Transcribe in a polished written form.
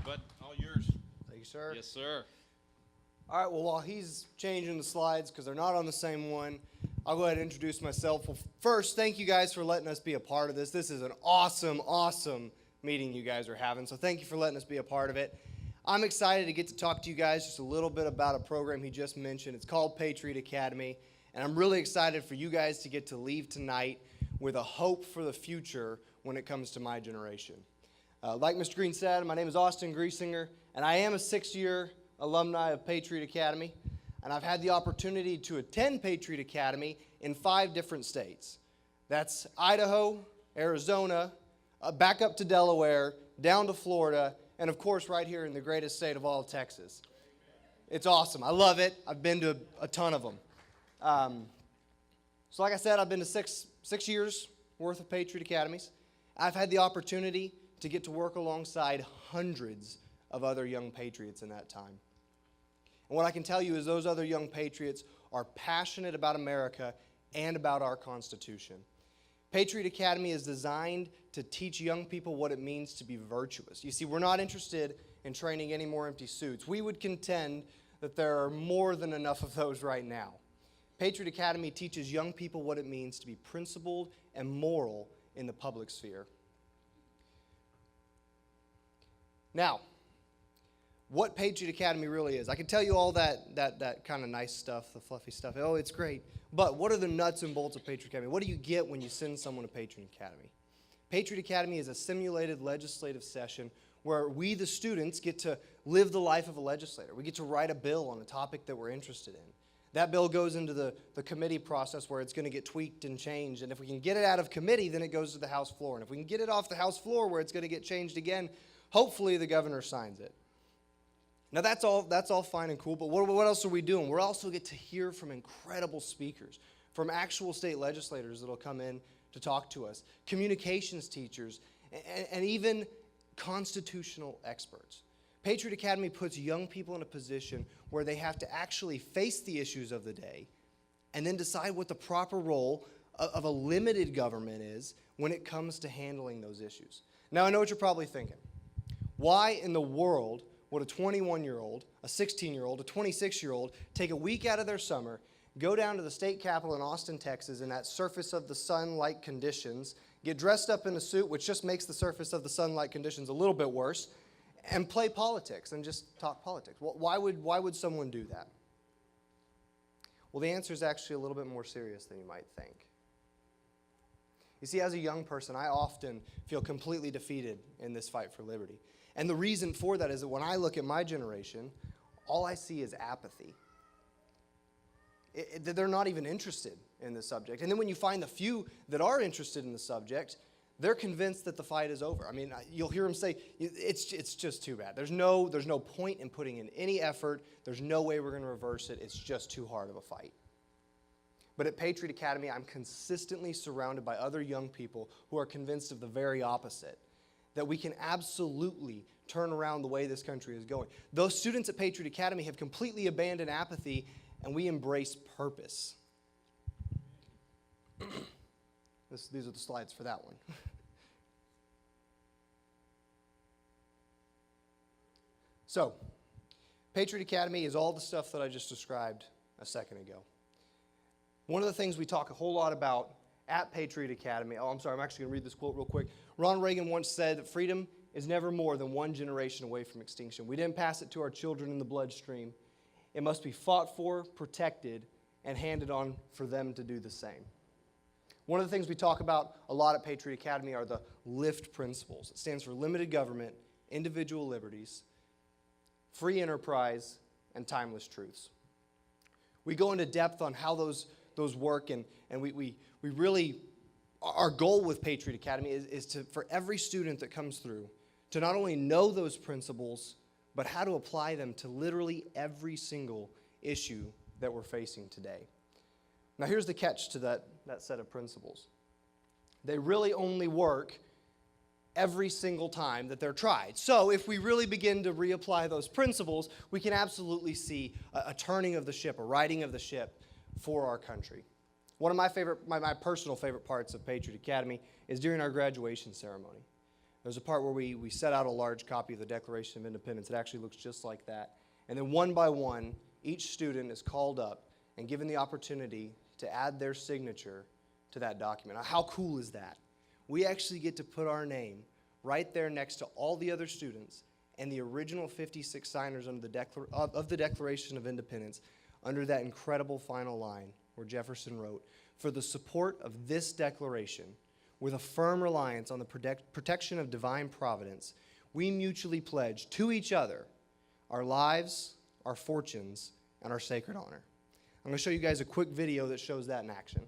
Bud, all yours. Thank you, sir. Yes, sir. All right, well, while he's changing the slides because they're not on the same one, I'll go ahead and introduce myself. Well, first, thank you guys for letting us be a part of this. This is an awesome meeting you guys are having, so thank you for letting us be a part of it. I'm excited to get to talk to you guys just a little bit about a program he just mentioned. It's called Patriot Academy, and I'm really excited for you guys to get to leave tonight with a hope for the future when it comes to my generation. Like Mr. Green said, my name is Austin Griesinger, and I am a sixth-year alumni of Patriot Academy, and I've had the opportunity to attend Patriot Academy in 5 different states. That's Idaho, Arizona, back up to Delaware, down to Florida, and of course right here in the greatest state of all, Texas. It's awesome. I love it. I've been to a ton of them. So like I said, I've been to six years worth of Patriot Academies. I've had the opportunity to get to work alongside hundreds of other young patriots in that time. And what I can tell you is those other young patriots are passionate about America and about our Constitution. Patriot Academy is designed to teach young people what it means to be virtuous. You see, we're not interested in training any more empty suits. We would contend that there are more than enough of those right now. Patriot Academy teaches young people what it means to be principled and moral in the public sphere. Now, what Patriot Academy really is. I can tell you all that kind of nice stuff, the fluffy stuff. Oh, it's great. But what are the nuts and bolts of Patriot Academy? What do you get when you send someone to Patriot Academy? Patriot Academy is a simulated legislative session where we, the students, get to live the life of a legislator. We get to write a bill on a topic that we're interested in. That bill goes into the committee process where it's going to get tweaked and changed. And if we can get it out of committee, then it goes to the House floor. And if we can get it off the House floor where it's going to get changed again, hopefully the governor signs it. Now that's all fine and cool, but what else are we doing? We also get to hear from incredible speakers, from actual state legislators that will come in to talk to us, communications teachers, and even constitutional experts. Patriot Academy puts young people in a position where they have to actually face the issues of the day and then decide what the proper role of a limited government is when it comes to handling those issues. Now I know what you're probably thinking. Why in the world would a 21-year-old, a 16-year-old, a 26-year-old take a week out of their summer, go down to the state capitol in Austin, Texas, in that surface of the sun-like conditions, get dressed up in a suit, which just makes the surface of the sun-like conditions a little bit worse, and play politics and just talk politics? Well, why would someone do that? Well, the answer is actually a little bit more serious than you might think. You see, as a young person, I often feel completely defeated in this fight for liberty. And the reason for that is that when I look at my generation, all I see is apathy. They're not even interested in this subject. And then when you find the few that are interested in the subject, they're convinced that the fight is over. I mean, you'll hear them say, it's just too bad. There's no point in putting in any effort. There's no way we're going to reverse it. It's just too hard of a fight. But at Patriot Academy, I'm consistently surrounded by other young people who are convinced of the very opposite, that we can absolutely turn around the way this country is going. Those students at Patriot Academy have completely abandoned apathy, and we embrace purpose. These are the slides for that one. So, Patriot Academy is all the stuff that I just described a second ago. One of the things we talk a whole lot about at Patriot Academy, I'm actually going to read this quote real quick. Ronald Reagan once said that freedom is never more than one generation away from extinction. We didn't pass it to our children in the bloodstream. It must be fought for, protected, and handed on for them to do the same. One of the things we talk about a lot at Patriot Academy are the LIFT principles. It stands for limited government, individual liberties, free enterprise, and timeless truths. We go into depth on how those work, and we really, our goal with Patriot Academy is to, for every student that comes through, to not only know those principles, but how to apply them to literally every single issue that we're facing today. Now here's the catch to that set of principles. They really only work every single time that they're tried. So if we really begin to reapply those principles, we can absolutely see a turning of the ship, a righting of the ship for our country. One of my personal favorite parts of Patriot Academy is during our graduation ceremony. There's a part where we set out a large copy of the Declaration of Independence. It actually looks just like that. And then one by one, each student is called up and given the opportunity to add their signature to that document. Now, how cool is that? We actually get to put our name right there next to all the other students and the original 56 signers under of the Declaration of Independence under that incredible final line where Jefferson wrote, "For the support of this declaration, with a firm reliance on the protection of divine providence, we mutually pledge to each other our lives, our fortunes, and our sacred honor." I'm going to show you guys a quick video that shows that in action.